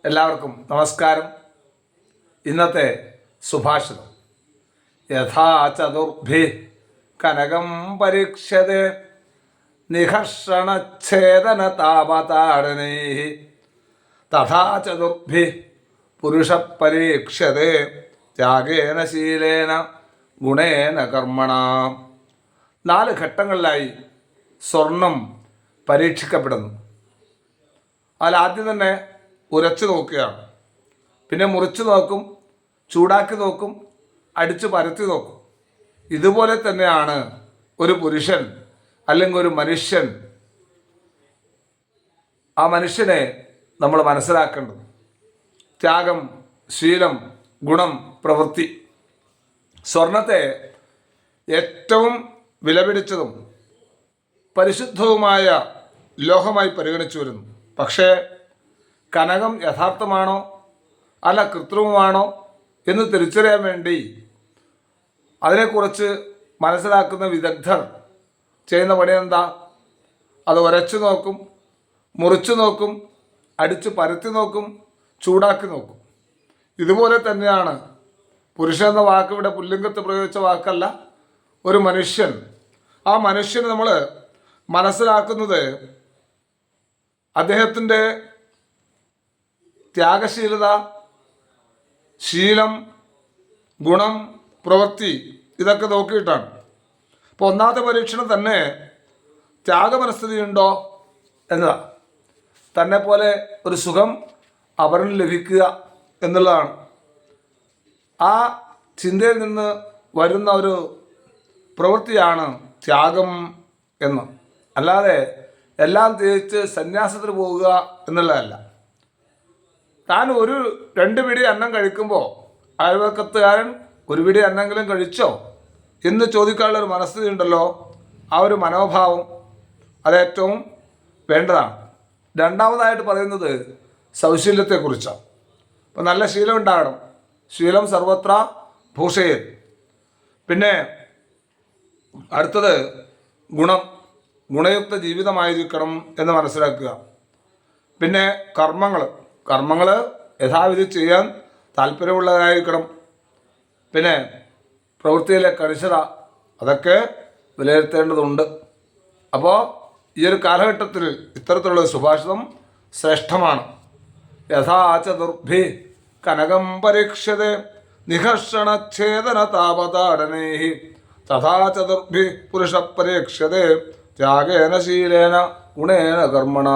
എല്ലാവർക്കും നമസ്കാരം. ഇന്നത്തെ സുഭാഷിതം യഥാ ചതുർഭി കനകം പരീക്ഷതേ നിഹർഷണച്ഛേദന താപതാടനൈ തഥാ ചതുർഭി പുരുഷ പരീക്ഷതേ ത്യാഗേന ശീലേന ഗുണേന കർമ്മണ. 4 ഘട്ടങ്ങളിലായി സ്വർണം പരീക്ഷിക്കപ്പെടുന്നു. അതിലാദ്യം തന്നെ ഉരച്ചു നോക്കുകയാണ്, പിന്നെ മുറിച്ചു നോക്കും, ചൂടാക്കി നോക്കും, അടിച്ചു പരത്തി നോക്കും. ഇതുപോലെ തന്നെയാണ് ഒരു പുരുഷൻ അല്ലെങ്കിൽ ഒരു മനുഷ്യൻ. ആ മനുഷ്യനെ നമ്മൾ മനസ്സിലാക്കേണ്ടത് ത്യാഗം, ശീലം, ഗുണം, പ്രവൃത്തി. സ്വർണത്തെ ഏറ്റവും വിലപിടിച്ചതും പരിശുദ്ധവുമായ ലോഹമായി പരിഗണിച്ചു വരുന്നു. പക്ഷേ കനകം യഥാർത്ഥമാണോ അല്ല കൃത്രിമമാണോ എന്ന് തിരിച്ചറിയാൻ വേണ്ടി അതിനെക്കുറിച്ച് മനസ്സിലാക്കുന്ന വിദഗ്ധർ ചെയ്യുന്ന പണി എന്താ? അത് ഉരച്ചു നോക്കും, മുറിച്ചു നോക്കും, അടിച്ച് പരത്തി നോക്കും, ചൂടാക്കി നോക്കും. ഇതുപോലെ തന്നെയാണ് പുരുഷൻ എന്ന വാക്ക് ഇവിടെ പുല്ലിംഗത്ത് പ്രയോഗിച്ച വാക്കല്ല, ഒരു മനുഷ്യൻ. ആ മനുഷ്യന് നമ്മൾ മനസ്സിലാക്കുന്നത് അദ്ദേഹത്തിൻ്റെ ത്യാഗശീലത, ശീലം, ഗുണം, പ്രവൃത്തി ഇതൊക്കെ നോക്കിയിട്ടാണ്. അപ്പോൾ ഒന്നാമത്തെ പരീക്ഷണം തന്നെ ത്യാഗമനസ്ഥിതിയുണ്ടോ എന്നതാണ്. തന്നെ പോലെ ഒരു സുഖം അവരിൽ ലഭിക്കുക എന്നുള്ളതാണ്. ആ ചിന്തയിൽ നിന്ന് വരുന്ന ഒരു പ്രവൃത്തിയാണ് ത്യാഗം എന്ന്. അല്ലാതെ എല്ലാം തിരിച്ച് സന്യാസത്തിന് പോവുക എന്നുള്ളതല്ല. താൻ 2 പിടി അന്നം കഴിക്കുമ്പോൾ അയൽവക്കത്തുകാരൻ 1 പിടി അന്നെങ്കിലും കഴിച്ചോ എന്ന് ചോദിക്കാനുള്ളൊരു മനസ്ഥിതി ഉണ്ടല്ലോ, ആ ഒരു മനോഭാവം അതേറ്റവും വേണ്ടതാണ്. രണ്ടാമതായിട്ട് പറയുന്നത് സൗശീല്യത്തെക്കുറിച്ചാണ്. അപ്പം നല്ല ശീലം ഉണ്ടാകണം. ശീലം സർവത്ര ഭൂഷയേത്. പിന്നെ അടുത്തത് ഗുണയുക്ത ജീവിതമായിരിക്കണം എന്ന് മനസ്സിലാക്കുക. പിന്നെ കർമ്മങ്ങൾ യഥാവിധി ചെയ്യാൻ താല്പര്യമുള്ളതായിരിക്കണം. പിന്നെ പ്രവൃത്തിയിലെ കണിശത അതൊക്കെ വിലയിരുത്തേണ്ടതുണ്ട്. അപ്പോൾ ഈ ഒരു കാലഘട്ടത്തിൽ ഇത്തരത്തിലുള്ള സുഭാഷിതം ശ്രേഷ്ഠമാണ്. യഥാ ചതുർഭി കനകം പരീക്ഷതേ നിഹർഷണച്ഛേദന താപതാടനൈ തഥാ ചതുർഭി പുരുഷ പരീക്ഷതേ ത്യാഗേന ശീലേന ഗുണേന കർമ്മണ.